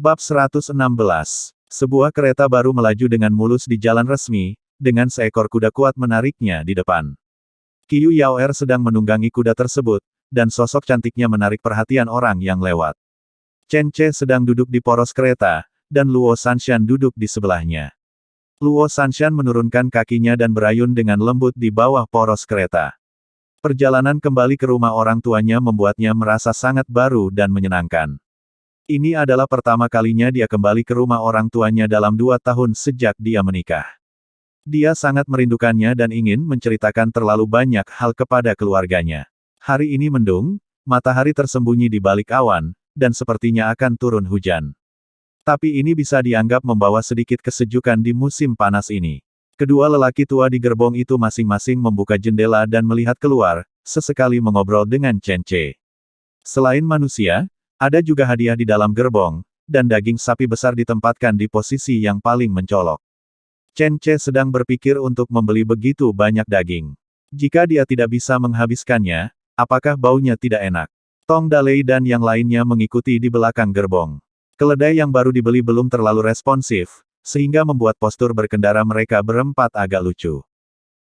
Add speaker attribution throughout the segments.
Speaker 1: Bab 116. Sebuah kereta baru melaju dengan mulus di jalan resmi, dengan seekor kuda kuat menariknya di depan. Qiu Yaoer sedang menunggangi kuda tersebut, dan sosok cantiknya menarik perhatian orang yang lewat. Chen Ce sedang duduk di poros kereta, dan Luo Sanshan duduk di sebelahnya. Luo Sanshan menurunkan kakinya dan berayun dengan lembut di bawah poros kereta. Perjalanan kembali ke rumah orang tuanya membuatnya merasa sangat baru dan menyenangkan. Ini adalah pertama kalinya dia kembali ke rumah orang tuanya dalam 2 tahun sejak dia menikah. Dia sangat merindukannya dan ingin menceritakan terlalu banyak hal kepada keluarganya. Hari ini mendung, matahari tersembunyi di balik awan, dan sepertinya akan turun hujan. Tapi ini bisa dianggap membawa sedikit kesejukan di musim panas ini. Kedua lelaki tua di gerbong itu masing-masing membuka jendela dan melihat keluar, sesekali mengobrol dengan Chen Ce. Selain manusia, ada juga hadiah di dalam gerbong, dan daging sapi besar ditempatkan di posisi yang paling mencolok. Chen Ce sedang berpikir untuk membeli begitu banyak daging. Jika dia tidak bisa menghabiskannya, apakah baunya tidak enak? Tong Dalei dan yang lainnya mengikuti di belakang gerbong. Keledai yang baru dibeli belum terlalu responsif, sehingga membuat postur berkendara mereka berempat agak lucu.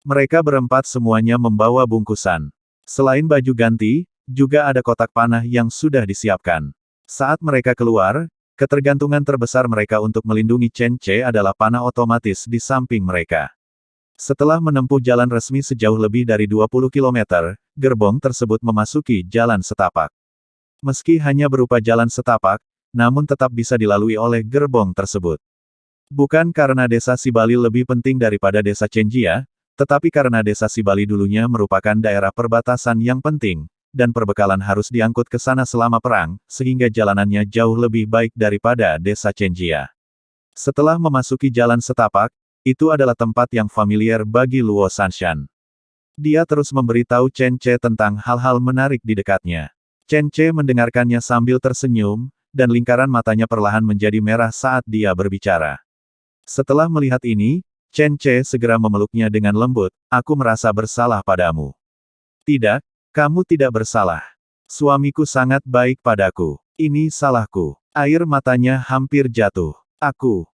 Speaker 1: Mereka berempat semuanya membawa bungkusan. Selain baju ganti, juga ada kotak panah yang sudah disiapkan. Saat mereka keluar, ketergantungan terbesar mereka untuk melindungi Chen Ce adalah panah otomatis di samping mereka. Setelah menempuh jalan resmi sejauh lebih dari 20 km, gerbong tersebut memasuki jalan setapak. Meski hanya berupa jalan setapak, namun tetap bisa dilalui oleh gerbong tersebut. Bukan karena desa Sibali lebih penting daripada desa Chenjia, tetapi karena desa Sibali dulunya merupakan daerah perbatasan yang penting, dan perbekalan harus diangkut ke sana selama perang, sehingga jalanannya jauh lebih baik daripada desa Chenjia. Setelah memasuki jalan setapak, itu adalah tempat yang familiar bagi Luo Sanshan. Dia terus memberitahu Chen Ce tentang hal-hal menarik di dekatnya. Chen Ce mendengarkannya sambil tersenyum, dan lingkaran matanya perlahan menjadi merah saat dia berbicara. Setelah melihat ini, Chen Ce segera memeluknya dengan lembut, "Aku merasa bersalah padamu." "Tidak, kamu tidak bersalah. Suamiku sangat baik padaku. Ini salahku." Air matanya hampir jatuh.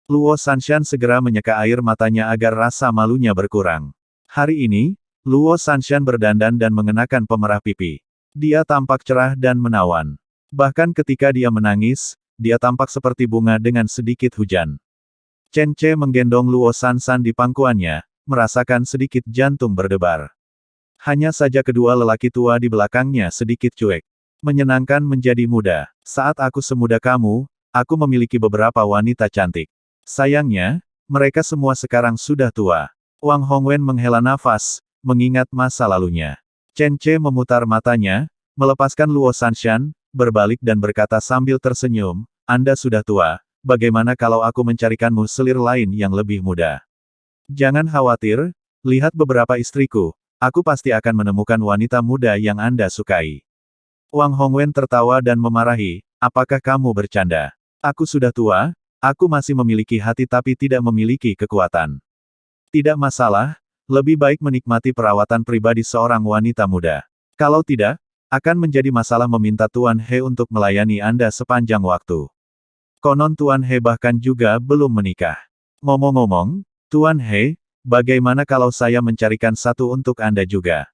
Speaker 1: Luo Sanshan segera menyeka air matanya agar rasa malunya berkurang. Hari ini, Luo Sanshan berdandan dan mengenakan pemerah pipi. Dia tampak cerah dan menawan. Bahkan ketika dia menangis, dia tampak seperti bunga dengan sedikit hujan. Chen Ce menggendong Luo Sanshan di pangkuannya, merasakan sedikit jantung berdebar. Hanya saja kedua lelaki tua di belakangnya sedikit cuek. "Menyenangkan menjadi muda. Saat aku semuda kamu, aku memiliki beberapa wanita cantik. Sayangnya, mereka semua sekarang sudah tua." Wang Hongwen menghela nafas, mengingat masa lalunya. Chen Ce memutar matanya, melepaskan Luo Sanshan, berbalik dan berkata sambil tersenyum, "Anda sudah tua, bagaimana kalau aku mencarikanmu selir lain yang lebih muda? Jangan khawatir, lihat beberapa istriku. Aku pasti akan menemukan wanita muda yang Anda sukai." Wang Hongwen tertawa dan memarahi, "Apakah kamu bercanda? Aku sudah tua, aku masih memiliki hati tapi tidak memiliki kekuatan. Tidak masalah, lebih baik menikmati perawatan pribadi seorang wanita muda. Kalau tidak, akan menjadi masalah meminta Tuan He untuk melayani Anda sepanjang waktu. Konon Tuan He bahkan juga belum menikah. Ngomong-ngomong, Tuan He, bagaimana kalau saya mencarikan satu untuk Anda juga?"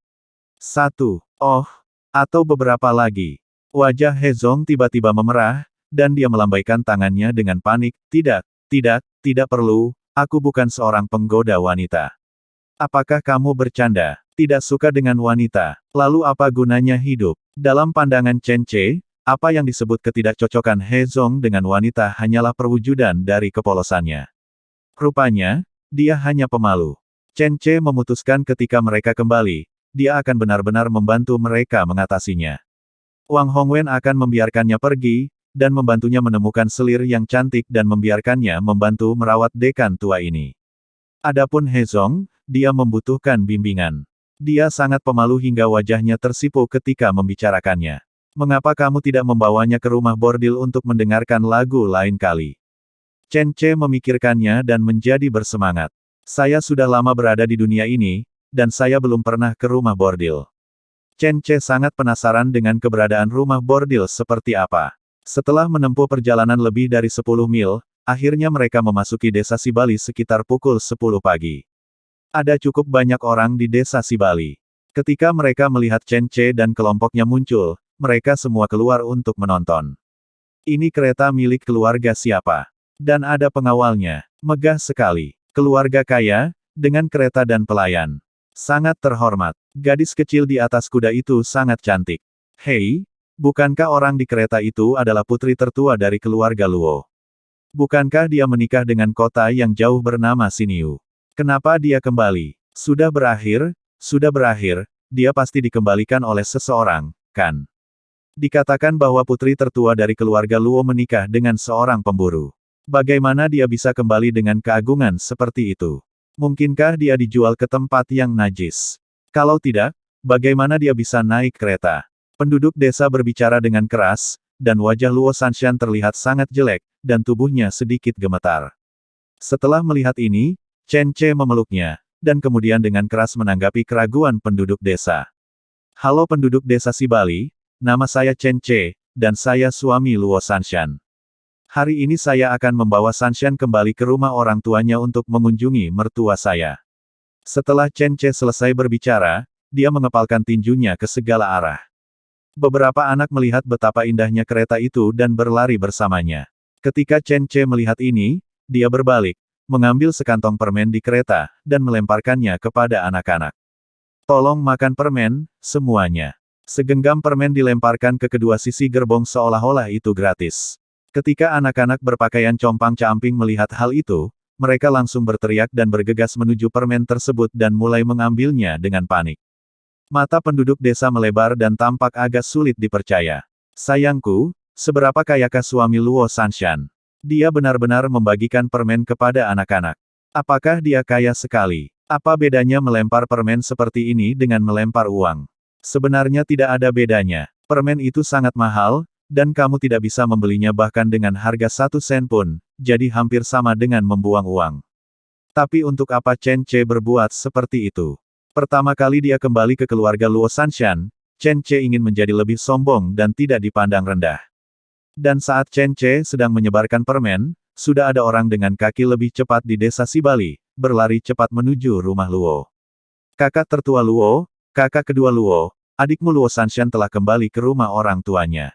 Speaker 1: "Satu? Oh, atau beberapa lagi?" Wajah He Zong tiba-tiba memerah, dan dia melambaikan tangannya dengan panik, tidak perlu, aku bukan seorang penggoda wanita." "Apakah kamu bercanda? Tidak suka dengan wanita? Lalu apa gunanya hidup?" Dalam pandangan Chen Ce, apa yang disebut ketidakcocokan He Zong dengan wanita hanyalah perwujudan dari kepolosannya. Rupanya, dia hanya pemalu. Chen Ce memutuskan ketika mereka kembali, dia akan benar-benar membantu mereka mengatasinya. Wang Hongwen akan membiarkannya pergi, dan membantunya menemukan selir yang cantik dan membiarkannya membantu merawat dekan tua ini. Adapun He Zong, dia membutuhkan bimbingan. Dia sangat pemalu hingga wajahnya tersipu ketika membicarakannya. "Mengapa kamu tidak membawanya ke rumah bordil untuk mendengarkan lagu lain kali?" Chen Ce memikirkannya dan menjadi bersemangat. "Saya sudah lama berada di dunia ini, dan saya belum pernah ke rumah bordil." Chen Ce sangat penasaran dengan keberadaan rumah bordil seperti apa. Setelah menempuh perjalanan lebih dari 10 mil, akhirnya mereka memasuki desa Sibali sekitar pukul 10 pagi. Ada cukup banyak orang di desa Sibali. Ketika mereka melihat Chen Ce dan kelompoknya muncul, mereka semua keluar untuk menonton. Ini kereta milik keluarga siapa? Dan ada pengawalnya. Megah sekali. Keluarga kaya, dengan kereta dan pelayan. Sangat terhormat. Gadis kecil di atas kuda itu sangat cantik. Hei, bukankah orang di kereta itu adalah putri tertua dari keluarga Luo? Bukankah dia menikah dengan kota yang jauh bernama Xinyu? Kenapa dia kembali? Sudah berakhir, dia pasti dikembalikan oleh seseorang, kan? Dikatakan bahwa putri tertua dari keluarga Luo menikah dengan seorang pemburu. Bagaimana dia bisa kembali dengan keagungan seperti itu? Mungkinkah dia dijual ke tempat yang najis? Kalau tidak, bagaimana dia bisa naik kereta? Penduduk desa berbicara dengan keras, dan wajah Luo Sanshan terlihat sangat jelek, dan tubuhnya sedikit gemetar. Setelah melihat ini, Chen Ce memeluknya, dan kemudian dengan keras menanggapi keraguan penduduk desa. Halo penduduk desa Sibali, nama saya Chen Ce, dan saya suami Luo Sanshan. Hari ini saya akan membawa Sanshan kembali ke rumah orang tuanya untuk mengunjungi mertua saya. Setelah Chen Ce selesai berbicara, dia mengepalkan tinjunya ke segala arah. Beberapa anak melihat betapa indahnya kereta itu dan berlari bersamanya. Ketika Chen Ce melihat ini, dia berbalik, mengambil sekantong permen di kereta, dan melemparkannya kepada anak-anak. Tolong makan permen, semuanya. Segenggam permen dilemparkan ke kedua sisi gerbong seolah-olah itu gratis. Ketika anak-anak berpakaian compang-camping melihat hal itu, mereka langsung berteriak dan bergegas menuju permen tersebut dan mulai mengambilnya dengan panik. Mata penduduk desa melebar dan tampak agak sulit dipercaya. Sayangku, seberapa kayakah suami Luo Sanshan? Dia benar-benar membagikan permen kepada anak-anak. Apakah dia kaya sekali? Apa bedanya melempar permen seperti ini dengan melempar uang? Sebenarnya tidak ada bedanya. Permen itu sangat mahal, dan kamu tidak bisa membelinya bahkan dengan harga 1 sen pun, jadi hampir sama dengan membuang uang. Tapi untuk apa Chen Ce berbuat seperti itu? Pertama kali dia kembali ke keluarga Luo Sanshan, Chen Ce ingin menjadi lebih sombong dan tidak dipandang rendah. Dan saat Chen Ce sedang menyebarkan permen, sudah ada orang dengan kaki lebih cepat di desa Sibali, berlari cepat menuju rumah Luo. Kakak tertua Luo, kakak kedua Luo, adikmu Luo Sanshan telah kembali ke rumah orang tuanya.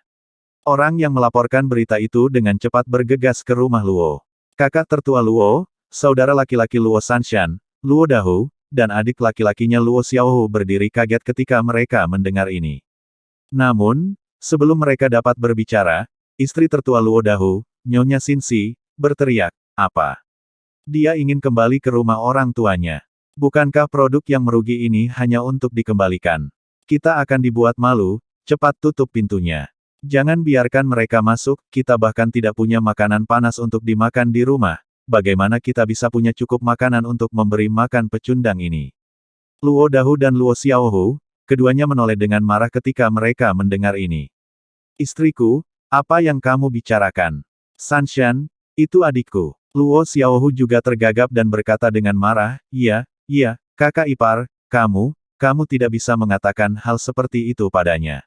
Speaker 1: Orang yang melaporkan berita itu dengan cepat bergegas ke rumah Luo. Kakak tertua Luo, saudara laki-laki Luo Sanshan, Luo Dahu, dan adik laki-lakinya Luo Xiaohu berdiri kaget ketika mereka mendengar ini. Namun, sebelum mereka dapat berbicara, istri tertua Luo Dahu, Nyonya Xinxi, berteriak, "Apa? Dia ingin kembali ke rumah orang tuanya. Bukankah produk yang merugi ini hanya untuk dikembalikan? Kita akan dibuat malu, cepat tutup pintunya. Jangan biarkan mereka masuk, kita bahkan tidak punya makanan panas untuk dimakan di rumah. Bagaimana kita bisa punya cukup makanan untuk memberi makan pecundang ini?" Luo Dahu dan Luo Xiaohu, keduanya menoleh dengan marah ketika mereka mendengar ini. "Istriku, apa yang kamu bicarakan? Sanshan, itu adikku." Luo Xiaohu juga tergagap dan berkata dengan marah, iya, kakak ipar, kamu tidak bisa mengatakan hal seperti itu padanya."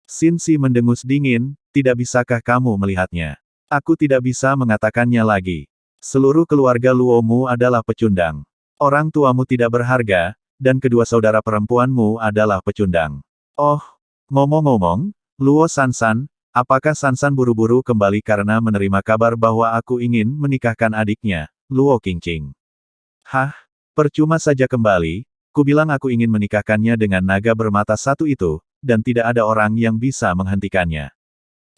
Speaker 1: Xinxi mendengus dingin, "Tidak bisakah kamu melihatnya? Aku tidak bisa mengatakannya lagi. Seluruh keluarga Luomu adalah pecundang. Orang tuamu tidak berharga, dan kedua saudara perempuanmu adalah pecundang. Oh, ngomong-ngomong, Luo Sansan, apakah Sansan buru-buru kembali karena menerima kabar bahwa aku ingin menikahkan adiknya, Luo Qingqing?" "Hah? Percuma saja kembali, kubilang aku ingin menikahkannya dengan naga bermata satu itu, dan tidak ada orang yang bisa menghentikannya.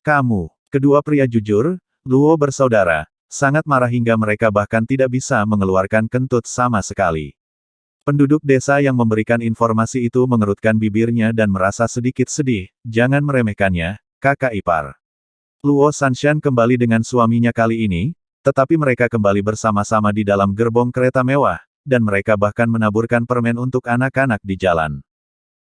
Speaker 1: Kamu." Kedua pria jujur, Luo bersaudara, sangat marah hingga mereka bahkan tidak bisa mengeluarkan kentut sama sekali. Penduduk desa yang memberikan informasi itu mengerutkan bibirnya dan merasa sedikit sedih, "Jangan meremehkannya, kakak ipar." Luo Sanshan kembali dengan suaminya kali ini, tetapi mereka kembali bersama-sama di dalam gerbong kereta mewah, dan mereka bahkan menaburkan permen untuk anak-anak di jalan.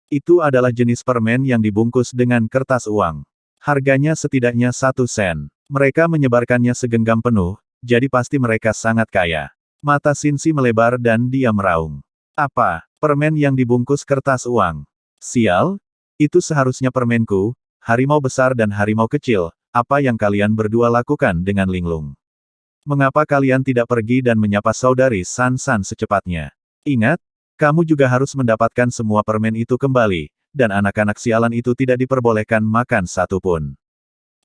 Speaker 1: Itu adalah jenis permen yang dibungkus dengan kertas uang. Harganya setidaknya 1 sen. Mereka menyebarkannya segenggam penuh, jadi pasti mereka sangat kaya. Mata Xinxi melebar dan dia meraung. "Apa? Permen yang dibungkus kertas uang? Sial! Itu seharusnya permenku, harimau besar dan harimau kecil, apa yang kalian berdua lakukan dengan Linglung? Mengapa kalian tidak pergi dan menyapa saudari San San secepatnya? Ingat, kamu juga harus mendapatkan semua permen itu kembali, dan anak-anak sialan itu tidak diperbolehkan makan satu pun.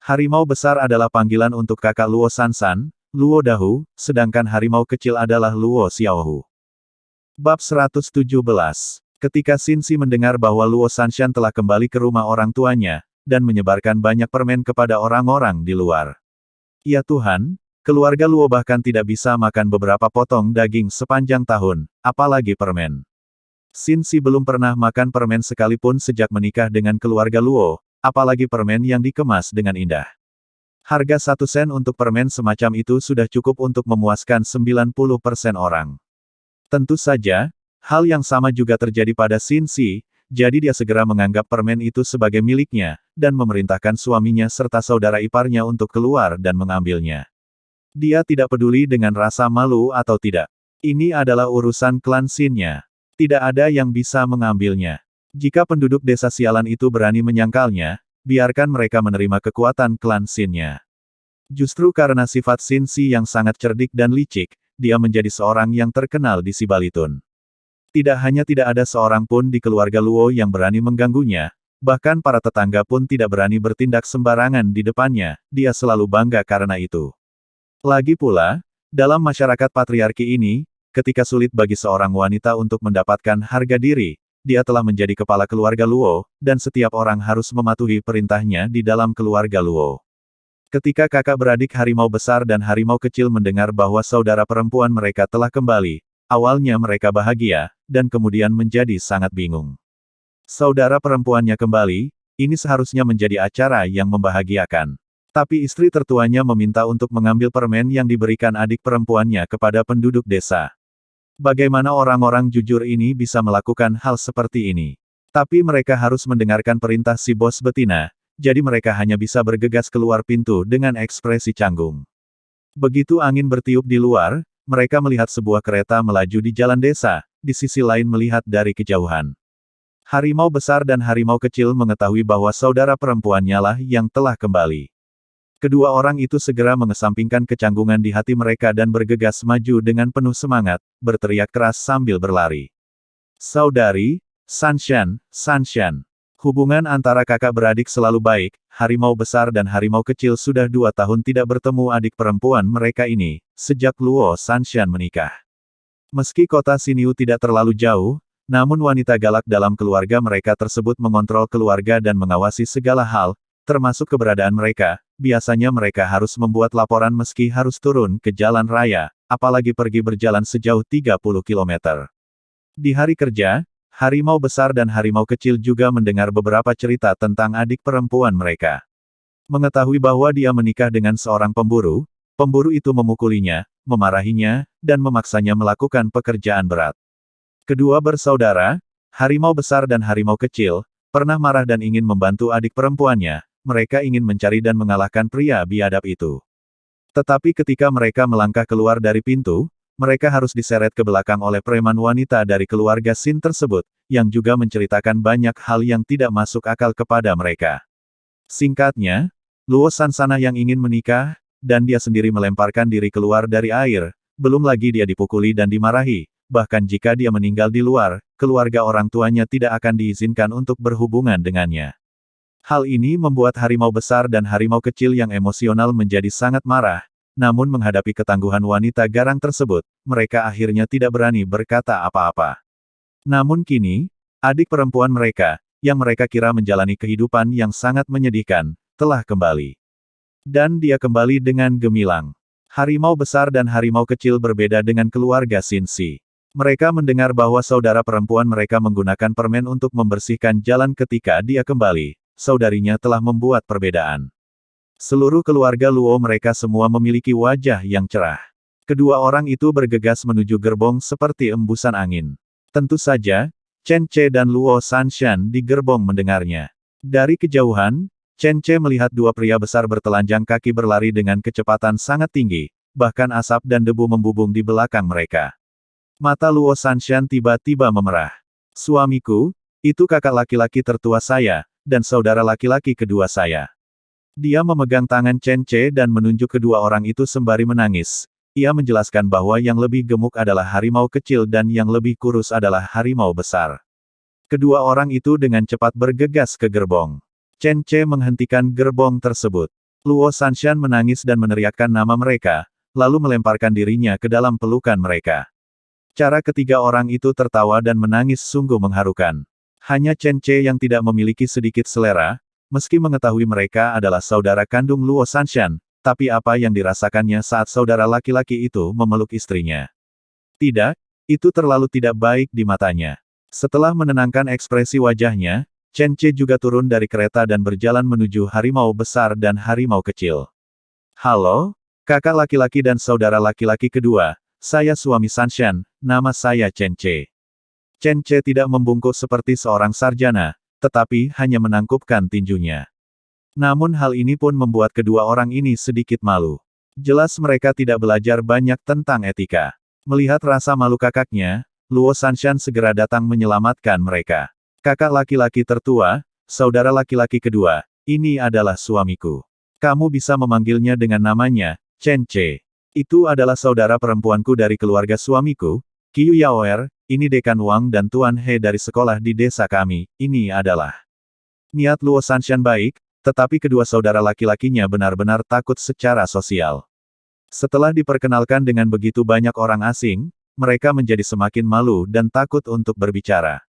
Speaker 1: Harimau besar adalah panggilan untuk kakak Luo San San, Luo Dahu, sedangkan harimau kecil adalah Luo Xiaohu. Bab 117. Ketika Xin Si mendengar bahwa Luo Sanshan telah kembali ke rumah orang tuanya, dan menyebarkan banyak permen kepada orang-orang di luar. Ya Tuhan, keluarga Luo bahkan tidak bisa makan beberapa potong daging sepanjang tahun, apalagi permen. Xin Si belum pernah makan permen sekalipun sejak menikah dengan keluarga Luo, apalagi permen yang dikemas dengan indah. Harga 1 sen untuk permen semacam itu sudah cukup untuk memuaskan 90% orang. Tentu saja, hal yang sama juga terjadi pada Xin Si, jadi dia segera menganggap permen itu sebagai miliknya, dan memerintahkan suaminya serta saudara iparnya untuk keluar dan mengambilnya. Dia tidak peduli dengan rasa malu atau tidak. Ini adalah urusan klan Xin-nya. Tidak ada yang bisa mengambilnya. Jika penduduk desa sialan itu berani menyangkalnya, biarkan mereka menerima kekuatan klan Xin-nya. Justru karena sifat Xin Si yang sangat cerdik dan licik, dia menjadi seorang yang terkenal di Sibalitun. Tidak hanya tidak ada seorang pun di keluarga Luo yang berani mengganggunya, bahkan para tetangga pun tidak berani bertindak sembarangan di depannya, dia selalu bangga karena itu. Lagi pula, dalam masyarakat patriarki ini, ketika sulit bagi seorang wanita untuk mendapatkan harga diri, dia telah menjadi kepala keluarga Luo, dan setiap orang harus mematuhi perintahnya di dalam keluarga Luo. Ketika kakak beradik harimau besar dan harimau kecil mendengar bahwa saudara perempuan mereka telah kembali, awalnya mereka bahagia, dan kemudian menjadi sangat bingung. Saudara perempuannya kembali, ini seharusnya menjadi acara yang membahagiakan. Tapi istri tertuanya meminta untuk mengambil permen yang diberikan adik perempuannya kepada penduduk desa. Bagaimana orang-orang jujur ini bisa melakukan hal seperti ini? Tapi mereka harus mendengarkan perintah si bos betina, jadi mereka hanya bisa bergegas keluar pintu dengan ekspresi canggung. Begitu angin bertiup di luar, mereka melihat sebuah kereta melaju di jalan desa, di sisi lain melihat dari kejauhan. Harimau besar dan harimau kecil mengetahui bahwa saudara perempuannya lah yang telah kembali. Kedua orang itu segera mengesampingkan kecanggungan di hati mereka dan bergegas maju dengan penuh semangat, berteriak keras sambil berlari. Saudari, Sanshan, Sanshan. Hubungan antara kakak beradik selalu baik, harimau besar dan harimau kecil sudah 2 tahun tidak bertemu adik perempuan mereka ini, sejak Luo Sanshan menikah. Meski kota Xinyu tidak terlalu jauh, namun wanita galak dalam keluarga mereka tersebut mengontrol keluarga dan mengawasi segala hal, termasuk keberadaan mereka. Biasanya mereka harus membuat laporan meski harus turun ke jalan raya, apalagi pergi berjalan sejauh 30 km. Di hari kerja, harimau besar dan harimau kecil juga mendengar beberapa cerita tentang adik perempuan mereka. Mengetahui bahwa dia menikah dengan seorang pemburu, pemburu itu memukulinya, memarahinya, dan memaksanya melakukan pekerjaan berat. Kedua bersaudara, harimau besar dan harimau kecil, pernah marah dan ingin membantu adik perempuannya. Mereka ingin mencari dan mengalahkan pria biadab itu. Tetapi ketika mereka melangkah keluar dari pintu, mereka harus diseret ke belakang oleh preman wanita dari keluarga Xin tersebut, yang juga menceritakan banyak hal yang tidak masuk akal kepada mereka. Singkatnya, Luo Sansana yang ingin menikah, dan dia sendiri melemparkan diri keluar dari air, belum lagi dia dipukuli dan dimarahi, bahkan jika dia meninggal di luar, keluarga orang tuanya tidak akan diizinkan untuk berhubungan dengannya. Hal ini membuat harimau besar dan harimau kecil yang emosional menjadi sangat marah, namun menghadapi ketangguhan wanita garang tersebut, mereka akhirnya tidak berani berkata apa-apa. Namun kini, adik perempuan mereka, yang mereka kira menjalani kehidupan yang sangat menyedihkan, telah kembali. Dan dia kembali dengan gemilang. Harimau besar dan harimau kecil berbeda dengan keluarga Xin Si. Mereka mendengar bahwa saudara perempuan mereka menggunakan permen untuk membersihkan jalan ketika dia kembali. Saudarinya telah membuat perbedaan. Seluruh keluarga Luo mereka semua memiliki wajah yang cerah. Kedua orang itu bergegas menuju gerbong seperti embusan angin. Tentu saja, Chen Ce dan Luo Sanshan di gerbong mendengarnya. Dari kejauhan, Chen Ce melihat dua pria besar bertelanjang kaki berlari dengan kecepatan sangat tinggi, bahkan asap dan debu membubung di belakang mereka. Mata Luo Sanshan tiba-tiba memerah. Suamiku, itu kakak laki-laki tertua saya, dan saudara laki-laki kedua saya. Dia memegang tangan Chen Che dan menunjuk kedua orang itu sembari menangis. Ia menjelaskan bahwa yang lebih gemuk adalah harimau kecil dan yang lebih kurus adalah harimau besar. Kedua orang itu dengan cepat bergegas ke gerbong. Chen Che menghentikan gerbong tersebut. Luo Sanshan menangis dan meneriakkan nama mereka, lalu melemparkan dirinya ke dalam pelukan mereka. Cara ketiga orang itu tertawa dan menangis sungguh mengharukan. Hanya Chen Che yang tidak memiliki sedikit selera, meski mengetahui mereka adalah saudara kandung Luo Sanshan, tapi apa yang dirasakannya saat saudara laki-laki itu memeluk istrinya. Tidak, itu terlalu tidak baik di matanya. Setelah menenangkan ekspresi wajahnya, Chen Che juga turun dari kereta dan berjalan menuju harimau besar dan harimau kecil. Halo, kakak laki-laki dan saudara laki-laki kedua, saya suami Sanshan, nama saya Chen Che. Chen Che tidak membungkuk seperti seorang sarjana, tetapi hanya menangkupkan tinjunya. Namun hal ini pun membuat kedua orang ini sedikit malu. Jelas mereka tidak belajar banyak tentang etika. Melihat rasa malu kakaknya, Luo Sanshan segera datang menyelamatkan mereka. Kakak laki-laki tertua, saudara laki-laki kedua, ini adalah suamiku. Kamu bisa memanggilnya dengan namanya, Chen Che. Itu adalah saudara perempuanku dari keluarga suamiku, Qiu Yaoer, ini Dekan Wang dan Tuan He dari sekolah di desa kami, ini adalah. Niat Luo Sanshan baik, tetapi kedua saudara laki-lakinya benar-benar takut secara sosial. Setelah diperkenalkan dengan begitu banyak orang asing, mereka menjadi semakin malu dan takut untuk berbicara.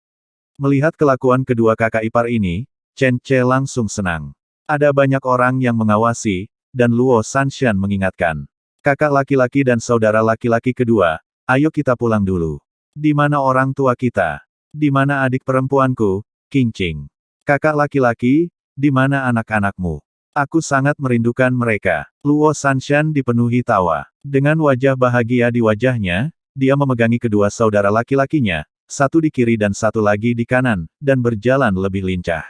Speaker 1: Melihat kelakuan kedua kakak ipar ini, Chen Che langsung senang. Ada banyak orang yang mengawasi, dan Luo Sanshan mengingatkan. Kakak laki-laki dan saudara laki-laki kedua, ayo kita pulang dulu. Di mana orang tua kita? Di mana adik perempuanku, Qingqing? Kakak laki-laki, di mana anak-anakmu? Aku sangat merindukan mereka. Luo Sanshan dipenuhi tawa. Dengan wajah bahagia di wajahnya, dia memegangi kedua saudara laki-lakinya, satu di kiri dan satu lagi di kanan, dan berjalan lebih lincah.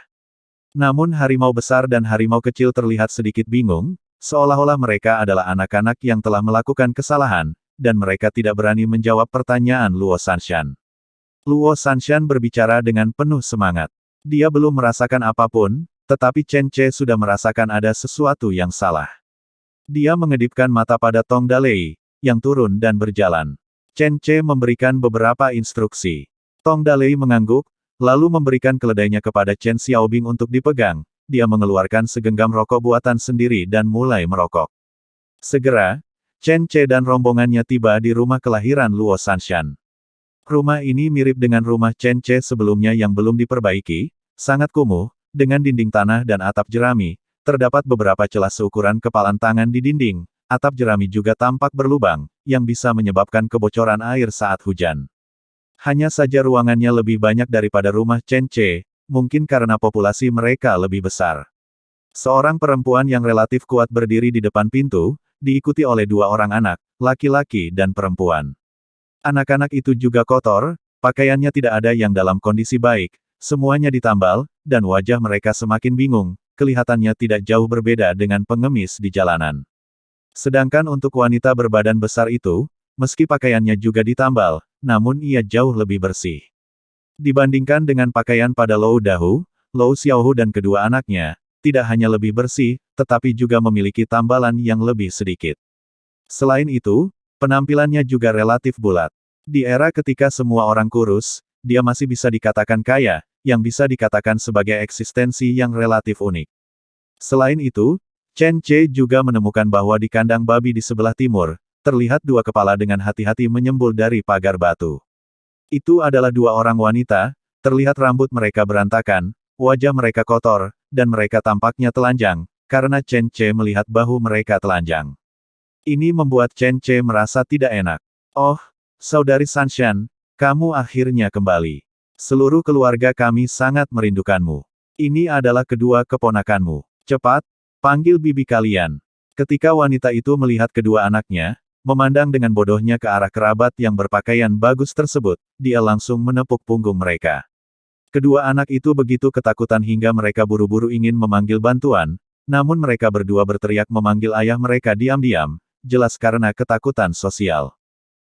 Speaker 1: Namun harimau besar dan harimau kecil terlihat sedikit bingung, seolah-olah mereka adalah anak-anak yang telah melakukan kesalahan, dan mereka tidak berani menjawab pertanyaan Luo Sanshan. Luo Sanshan berbicara dengan penuh semangat. Dia belum merasakan apapun, tetapi Chen Che sudah merasakan ada sesuatu yang salah. Dia mengedipkan mata pada Tong Dalei, yang turun dan berjalan. Chen Che memberikan beberapa instruksi. Tong Dalei mengangguk, lalu memberikan keledainya kepada Chen Xiaobing untuk dipegang. Dia mengeluarkan segenggam rokok buatan sendiri dan mulai merokok. Segera, Chen Che dan rombongannya tiba di rumah kelahiran Luo Sanshan. Rumah ini mirip dengan rumah Chen Che sebelumnya yang belum diperbaiki, sangat kumuh, dengan dinding tanah dan atap jerami. Terdapat beberapa celah seukuran kepalan tangan di dinding. Atap jerami juga tampak berlubang, yang bisa menyebabkan kebocoran air saat hujan. Hanya saja ruangannya lebih banyak daripada rumah Chen Che, mungkin karena populasi mereka lebih besar. Seorang perempuan yang relatif kuat berdiri di depan pintu, diikuti oleh dua orang anak, laki-laki dan perempuan. Anak-anak itu juga kotor, pakaiannya tidak ada yang dalam kondisi baik, semuanya ditambal, dan wajah mereka semakin bingung, kelihatannya tidak jauh berbeda dengan pengemis di jalanan. Sedangkan untuk wanita berbadan besar itu, meski pakaiannya juga ditambal, namun ia jauh lebih bersih. Dibandingkan dengan pakaian pada Lou Dahu, Lou Xiaohu dan kedua anaknya, tidak hanya lebih bersih, tetapi juga memiliki tambalan yang lebih sedikit. Selain itu, penampilannya juga relatif bulat. Di era ketika semua orang kurus, dia masih bisa dikatakan kaya, yang bisa dikatakan sebagai eksistensi yang relatif unik. Selain itu, Chen Che juga menemukan bahwa di kandang babi di sebelah timur, terlihat dua kepala dengan hati-hati menyembul dari pagar batu. Itu adalah dua orang wanita, terlihat rambut mereka berantakan, wajah mereka kotor, dan mereka tampaknya telanjang, karena Chen Che melihat bahu mereka telanjang. Ini membuat Chen Che merasa tidak enak. Oh, saudari Sanshan, kamu akhirnya kembali. Seluruh keluarga kami sangat merindukanmu. Ini adalah kedua keponakanmu. Cepat, panggil bibi kalian. Ketika wanita itu melihat kedua anaknya, memandang dengan bodohnya ke arah kerabat yang berpakaian bagus tersebut, dia langsung menepuk punggung mereka. Kedua anak itu begitu ketakutan hingga mereka buru-buru ingin memanggil bantuan, namun mereka berdua berteriak memanggil ayah mereka diam-diam, jelas karena ketakutan sosial.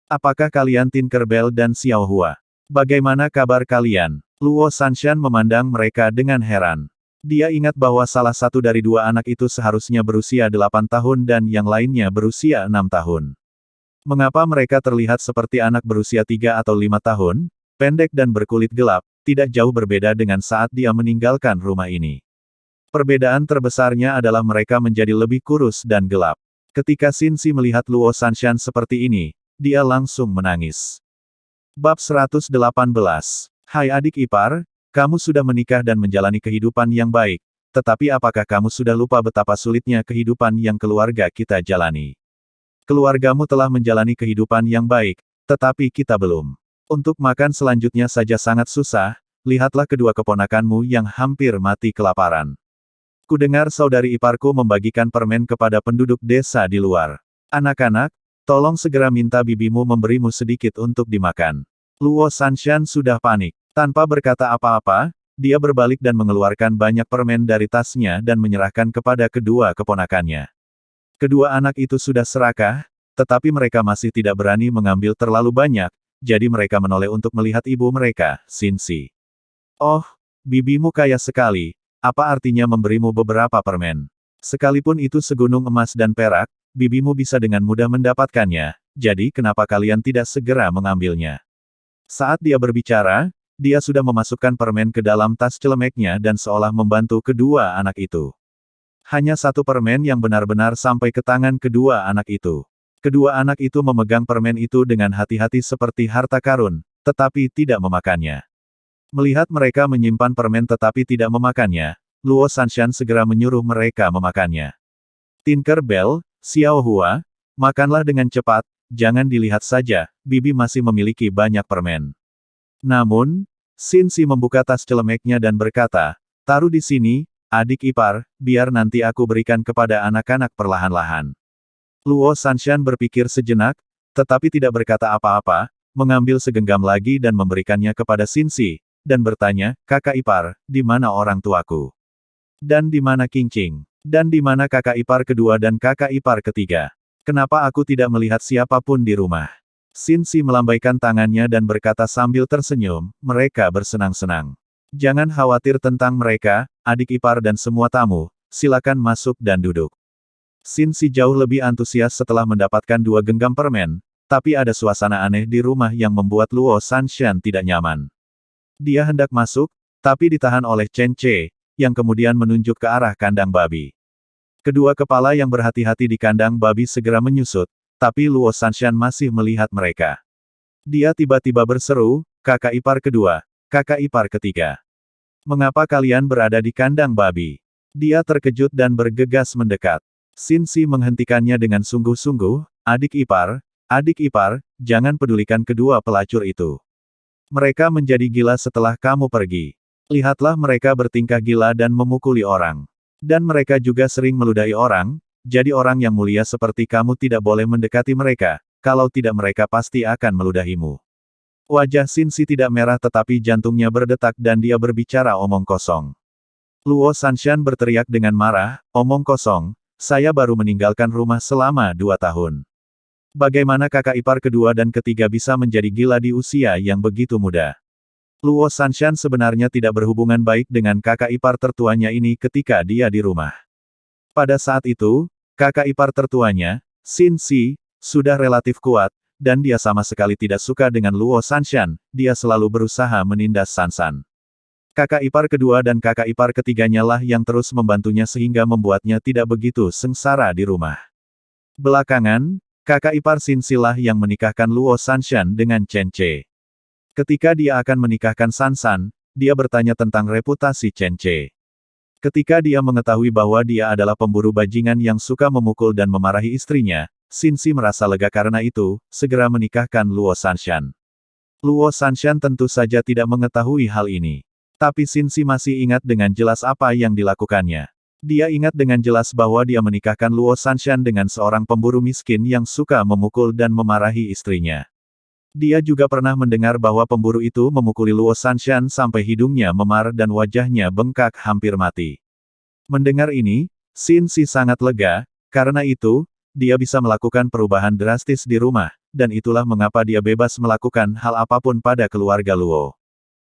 Speaker 1: Apakah kalian Tinkerbell dan Xiaohua? Bagaimana kabar kalian? Luo Sanshan memandang mereka dengan heran. Dia ingat bahwa salah satu dari dua anak itu seharusnya berusia 8 tahun dan yang lainnya berusia 6 tahun. Mengapa mereka terlihat seperti anak berusia 3 atau 5 tahun, pendek dan berkulit gelap, tidak jauh berbeda dengan saat dia meninggalkan rumah ini. Perbedaan terbesarnya adalah mereka menjadi lebih kurus dan gelap. Ketika Xinzi melihat Luo Sanshan seperti ini, dia langsung menangis. Bab 118. Hai adik ipar, kamu sudah menikah dan menjalani kehidupan yang baik, tetapi apakah kamu sudah lupa betapa sulitnya kehidupan yang keluarga kita jalani? Keluargamu telah menjalani kehidupan yang baik, tetapi kita belum. Untuk makan selanjutnya saja sangat susah, lihatlah kedua keponakanmu yang hampir mati kelaparan. Kudengar saudari iparku membagikan permen kepada penduduk desa di luar. Anak-anak, tolong segera minta bibimu memberimu sedikit untuk dimakan. Luo Sanshan sudah panik. Tanpa berkata apa-apa, dia berbalik dan mengeluarkan banyak permen dari tasnya dan menyerahkan kepada kedua keponakannya. Kedua anak itu sudah serakah, tetapi mereka masih tidak berani mengambil terlalu banyak, jadi mereka menoleh untuk melihat ibu mereka, Xinzi. Oh, bibimu kaya sekali, apa artinya memberimu beberapa permen? Sekalipun itu segunung emas dan perak, bibimu bisa dengan mudah mendapatkannya, jadi kenapa kalian tidak segera mengambilnya? Saat dia berbicara, dia sudah memasukkan permen ke dalam tas celemeknya dan seolah membantu kedua anak itu. Hanya satu permen yang benar-benar sampai ke tangan kedua anak itu. Kedua anak itu memegang permen itu dengan hati-hati seperti harta karun, tetapi tidak memakannya. Melihat mereka menyimpan permen tetapi tidak memakannya, Luo Sanshan segera menyuruh mereka memakannya. Tinker Bell, Xiao Hua, makanlah dengan cepat, jangan dilihat saja, bibi masih memiliki banyak permen. Namun, Xinzi membuka tas celemeknya dan berkata, taruh di sini, adik ipar, biar nanti aku berikan kepada anak-anak perlahan-lahan. Luo Sanshan berpikir sejenak, tetapi tidak berkata apa-apa, mengambil segenggam lagi dan memberikannya kepada Xinzi, dan bertanya, kakak ipar, di mana orang tuaku? Dan di mana Qingqing? Dan di mana kakak ipar kedua dan kakak ipar ketiga? Kenapa aku tidak melihat siapapun di rumah? Xinzi melambaikan tangannya dan berkata sambil tersenyum, mereka bersenang-senang. Jangan khawatir tentang mereka, adik ipar dan semua tamu, silakan masuk dan duduk. Xinzi jauh lebih antusias setelah mendapatkan 2 genggam permen, tapi ada suasana aneh di rumah yang membuat Luo Sanshan tidak nyaman. Dia hendak masuk, tapi ditahan oleh Chen Ce, yang kemudian menunjuk ke arah kandang babi. Kedua kepala yang berhati-hati di kandang babi segera menyusut, tapi Luo Sanshan masih melihat mereka. Dia tiba-tiba berseru, kakak ipar kedua, kakak ipar ketiga. Mengapa kalian berada di kandang babi? Dia terkejut dan bergegas mendekat. Xinzi menghentikannya dengan sungguh-sungguh, adik ipar, jangan pedulikan kedua pelacur itu. Mereka menjadi gila setelah kamu pergi. Lihatlah mereka bertingkah gila dan memukuli orang. Dan mereka juga sering meludahi orang, jadi orang yang mulia seperti kamu tidak boleh mendekati mereka, kalau tidak mereka pasti akan meludahimu. Wajah Xinzi tidak merah tetapi jantungnya berdetak dan dia berbicara omong kosong. Luo Sanshan berteriak dengan marah, omong kosong, saya baru meninggalkan rumah selama 2 tahun. Bagaimana kakak ipar kedua dan ketiga bisa menjadi gila di usia yang begitu muda? Luo Sanshan sebenarnya tidak berhubungan baik dengan kakak ipar tertuanya ini ketika dia di rumah. Pada saat itu, kakak ipar tertuanya, Xinzi, sudah relatif kuat, dan dia sama sekali tidak suka dengan Luo Sanshan, dia selalu berusaha menindas Sansan. Kakak ipar kedua dan kakak ipar ketiganya lah yang terus membantunya sehingga membuatnya tidak begitu sengsara di rumah. Belakangan, kakak ipar Xinzi lah yang menikahkan Luo Sanshan dengan Chen Ce. Ketika dia akan menikahkan Sansan, dia bertanya tentang reputasi Chen Ce. Ketika dia mengetahui bahwa dia adalah pemburu bajingan yang suka memukul dan memarahi istrinya, Xinzi merasa lega karena itu, segera menikahkan Luo Sanshan. Luo Sanshan tentu saja tidak mengetahui hal ini. Tapi Xinzi masih ingat dengan jelas apa yang dilakukannya. Dia ingat dengan jelas bahwa dia menikahkan Luo Sanshan dengan seorang pemburu miskin yang suka memukul dan memarahi istrinya. Dia juga pernah mendengar bahwa pemburu itu memukuli Luo Sanshan sampai hidungnya memar dan wajahnya bengkak hampir mati. Mendengar ini, Xinzi sangat lega, karena itu, dia bisa melakukan perubahan drastis di rumah, dan itulah mengapa dia bebas melakukan hal apapun pada keluarga Luo.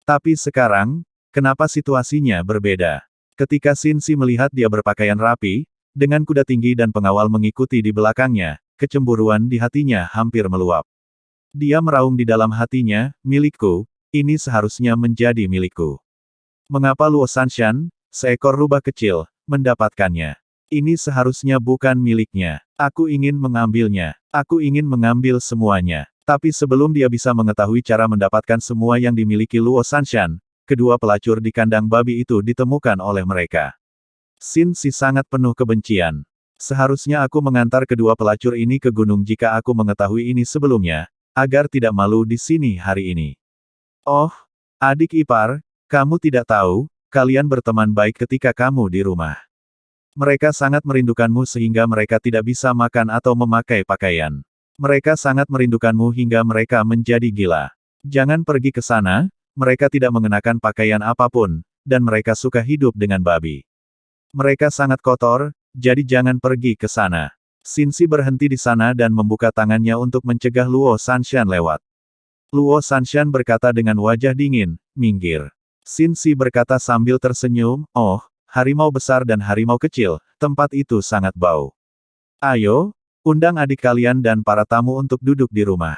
Speaker 1: Tapi sekarang, kenapa situasinya berbeda? Ketika Xin Si melihat dia berpakaian rapi, dengan kuda tinggi dan pengawal mengikuti di belakangnya, kecemburuan di hatinya hampir meluap. Dia meraung di dalam hatinya, milikku, ini seharusnya menjadi milikku. Mengapa Luo Sanshan, seekor rubah kecil, mendapatkannya? Ini seharusnya bukan miliknya. Aku ingin mengambilnya. Aku ingin mengambil semuanya. Tapi sebelum dia bisa mengetahui cara mendapatkan semua yang dimiliki Luo Sanshan, kedua pelacur di kandang babi itu ditemukan oleh mereka. Xin Si sangat penuh kebencian. Seharusnya aku mengantar kedua pelacur ini ke gunung jika aku mengetahui ini sebelumnya, agar tidak malu di sini hari ini. Oh, adik ipar, kamu tidak tahu, kalian berteman baik ketika kamu di rumah. Mereka sangat merindukanmu sehingga mereka tidak bisa makan atau memakai pakaian. Mereka sangat merindukanmu hingga mereka menjadi gila. Jangan pergi ke sana, mereka tidak mengenakan pakaian apapun, dan mereka suka hidup dengan babi. Mereka sangat kotor, jadi jangan pergi ke sana. Xin Si berhenti di sana dan membuka tangannya untuk mencegah Luo Sanshan lewat. Luo Sanshan berkata dengan wajah dingin, minggir. Xin Si berkata sambil tersenyum, oh, harimau besar dan harimau kecil, tempat itu sangat bau. Ayo, undang adik kalian dan para tamu untuk duduk di rumah.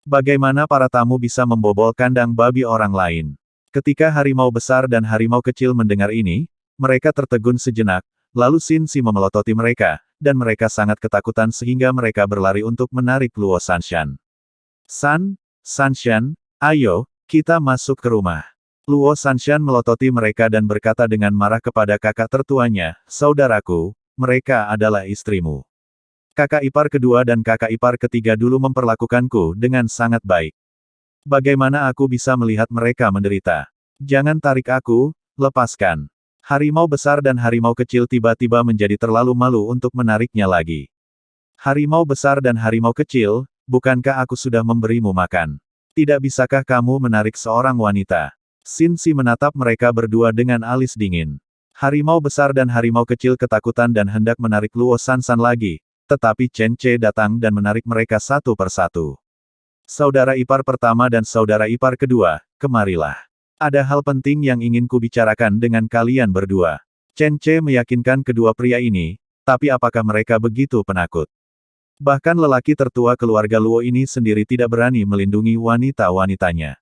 Speaker 1: Bagaimana para tamu bisa membobol kandang babi orang lain? Ketika harimau besar dan harimau kecil mendengar ini, mereka tertegun sejenak, lalu Xin Si memelototi mereka, dan mereka sangat ketakutan sehingga mereka berlari untuk menarik Luo Sanshan. Sanshan, ayo, kita masuk ke rumah. Luo Sanshan melototi mereka dan berkata dengan marah kepada kakak tertuanya, saudaraku, mereka adalah istrimu. Kakak ipar kedua dan kakak ipar ketiga dulu memperlakukanku dengan sangat baik. Bagaimana aku bisa melihat mereka menderita? Jangan tarik aku, lepaskan. Harimau besar dan harimau kecil tiba-tiba menjadi terlalu malu untuk menariknya lagi. Harimau besar dan harimau kecil, bukankah aku sudah memberimu makan? Tidak bisakah kamu menarik seorang wanita? Xin Si menatap mereka berdua dengan alis dingin. Harimau besar dan harimau kecil ketakutan dan hendak menarik Luo Sanshan lagi, tetapi Chen Ce datang dan menarik mereka satu persatu. Saudara ipar pertama dan saudara ipar kedua, kemarilah. Ada hal penting yang ingin kubicarakan dengan kalian berdua. Chen Ce meyakinkan kedua pria ini, tapi apakah mereka begitu penakut? Bahkan lelaki tertua keluarga Luo ini sendiri tidak berani melindungi wanita-wanitanya.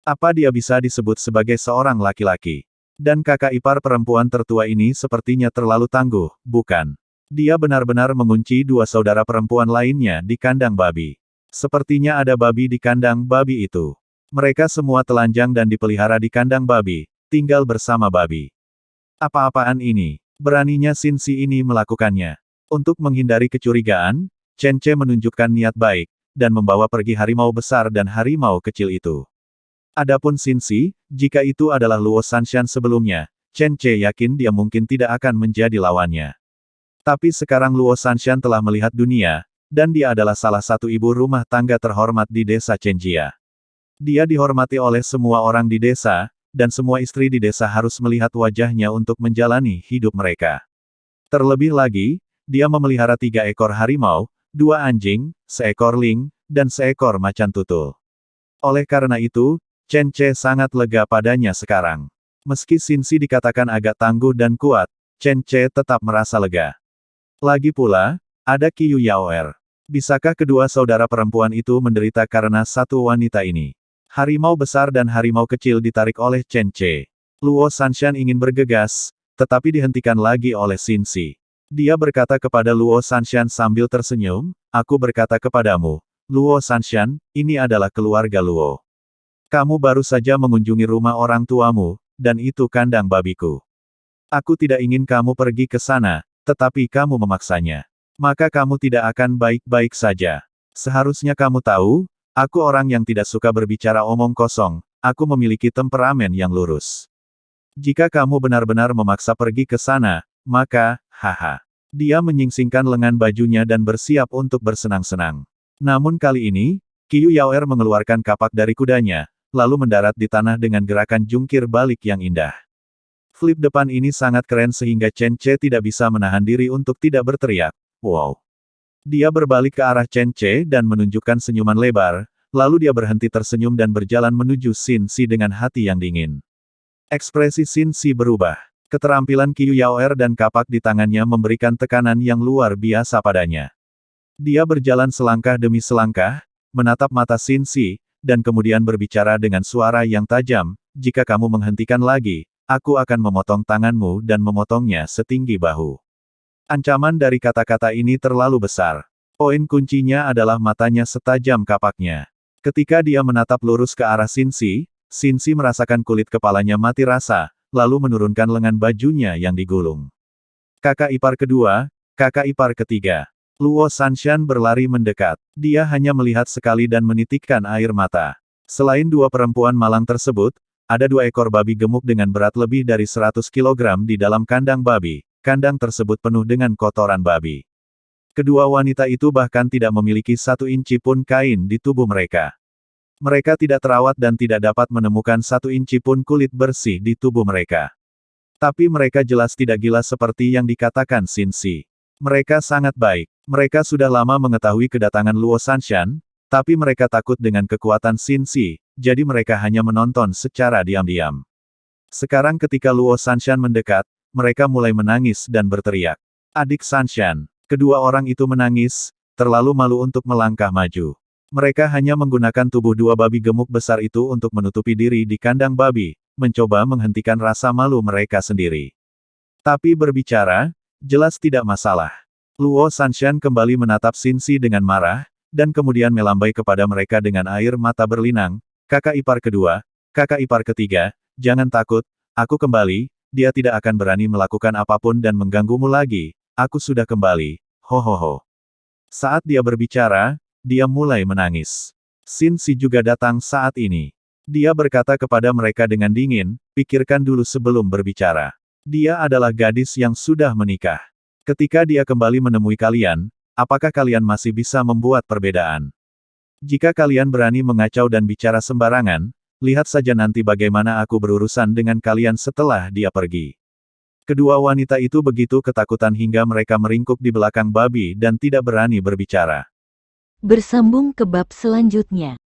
Speaker 1: Apa dia bisa disebut sebagai seorang laki-laki? Dan kakak ipar perempuan tertua ini sepertinya terlalu tangguh, bukan? Dia benar-benar mengunci dua saudara perempuan lainnya di kandang babi. Sepertinya ada babi di kandang babi itu. Mereka semua telanjang dan dipelihara di kandang babi, tinggal bersama babi. Apa-apaan ini? Beraninya Xin Si ini melakukannya. Untuk menghindari kecurigaan, Chen Ce menunjukkan niat baik, dan membawa pergi harimau besar dan harimau kecil itu. Adapun Xin Si, jika itu adalah Luo Sanshan sebelumnya, Chen Ce yakin dia mungkin tidak akan menjadi lawannya. Tapi sekarang Luo Sanshan telah melihat dunia, dan dia adalah salah satu ibu rumah tangga terhormat di desa Chenjia. Dia dihormati oleh semua orang di desa, dan semua istri di desa harus melihat wajahnya untuk menjalani hidup mereka. Terlebih lagi, dia memelihara 3 ekor harimau, 2 anjing, seekor ling, dan seekor macan tutul. Oleh karena itu, Chen Ce sangat lega padanya sekarang. Meski Xin Si dikatakan agak tangguh dan kuat, Chen Ce tetap merasa lega. Lagi pula, ada Qiu Yaoer. Bisakah kedua saudara perempuan itu menderita karena satu wanita ini? Harimau besar dan harimau kecil ditarik oleh Chen Ce. Luo Sanshan ingin bergegas, tetapi dihentikan lagi oleh Xin Si. Dia berkata kepada Luo Sanshan sambil tersenyum, aku berkata kepadamu, Luo Sanshan, ini adalah keluarga Luo. Kamu baru saja mengunjungi rumah orang tuamu, dan itu kandang babiku. Aku tidak ingin kamu pergi ke sana, tetapi kamu memaksanya. Maka kamu tidak akan baik-baik saja. Seharusnya kamu tahu, aku orang yang tidak suka berbicara omong kosong, aku memiliki temperamen yang lurus. Jika kamu benar-benar memaksa pergi ke sana, maka, haha. Dia menyingsingkan lengan bajunya dan bersiap untuk bersenang-senang. Namun kali ini, Qiu Yaoer mengeluarkan kapak dari kudanya, lalu mendarat di tanah dengan gerakan jungkir balik yang indah. Flip depan ini sangat keren sehingga Chen Ce tidak bisa menahan diri untuk tidak berteriak, wow. Dia berbalik ke arah Chen Ce dan menunjukkan senyuman lebar, lalu dia berhenti tersenyum dan berjalan menuju Xin Si dengan hati yang dingin. Ekspresi Xin Si berubah. Keterampilan Qiu Yaoer dan kapak di tangannya memberikan tekanan yang luar biasa padanya. Dia berjalan selangkah demi selangkah, menatap mata Xin Si, dan kemudian berbicara dengan suara yang tajam, jika kamu menghentikan lagi, aku akan memotong tanganmu dan memotongnya setinggi bahu. Ancaman dari kata-kata ini terlalu besar. Poin kuncinya adalah matanya setajam kapaknya. Ketika dia menatap lurus ke arah Xin Si merasakan kulit kepalanya mati rasa, lalu menurunkan lengan bajunya yang digulung. Kakak ipar kedua, kakak ipar ketiga. Luo Sanshan berlari mendekat. Dia hanya melihat sekali dan menitikkan air mata. Selain dua perempuan malang tersebut, ada 2 ekor babi gemuk dengan berat lebih dari 100 kg di dalam kandang babi. Kandang tersebut penuh dengan kotoran babi. Kedua wanita itu bahkan tidak memiliki 1 inci pun kain di tubuh mereka. Mereka tidak terawat dan tidak dapat menemukan 1 inci pun kulit bersih di tubuh mereka. Tapi mereka jelas tidak gila seperti yang dikatakan Xin Si. Mereka sangat baik. Mereka sudah lama mengetahui kedatangan Luo Sanshan, tapi mereka takut dengan kekuatan Xin Si, jadi mereka hanya menonton secara diam-diam. Sekarang ketika Luo Sanshan mendekat, mereka mulai menangis dan berteriak. Adik Sanshan. Kedua orang itu menangis, terlalu malu untuk melangkah maju. Mereka hanya menggunakan tubuh 2 babi gemuk besar itu untuk menutupi diri di kandang babi, mencoba menghentikan rasa malu mereka sendiri. Tapi berbicara, jelas tidak masalah. Luo Sanshan kembali menatap Xin Si dengan marah, dan kemudian melambai kepada mereka dengan air mata berlinang, kakak ipar kedua, kakak ipar ketiga, jangan takut, aku kembali, dia tidak akan berani melakukan apapun dan mengganggumu lagi, aku sudah kembali, hohoho. Saat dia berbicara, dia mulai menangis. Xin Si juga datang saat ini. Dia berkata kepada mereka dengan dingin, pikirkan dulu sebelum berbicara. Dia adalah gadis yang sudah menikah. Ketika dia kembali menemui kalian, apakah kalian masih bisa membuat perbedaan? Jika kalian berani mengacau dan bicara sembarangan, lihat saja nanti bagaimana aku berurusan dengan kalian setelah dia pergi. Kedua wanita itu begitu ketakutan hingga mereka meringkuk di belakang babi dan tidak berani berbicara.
Speaker 2: Bersambung ke bab selanjutnya.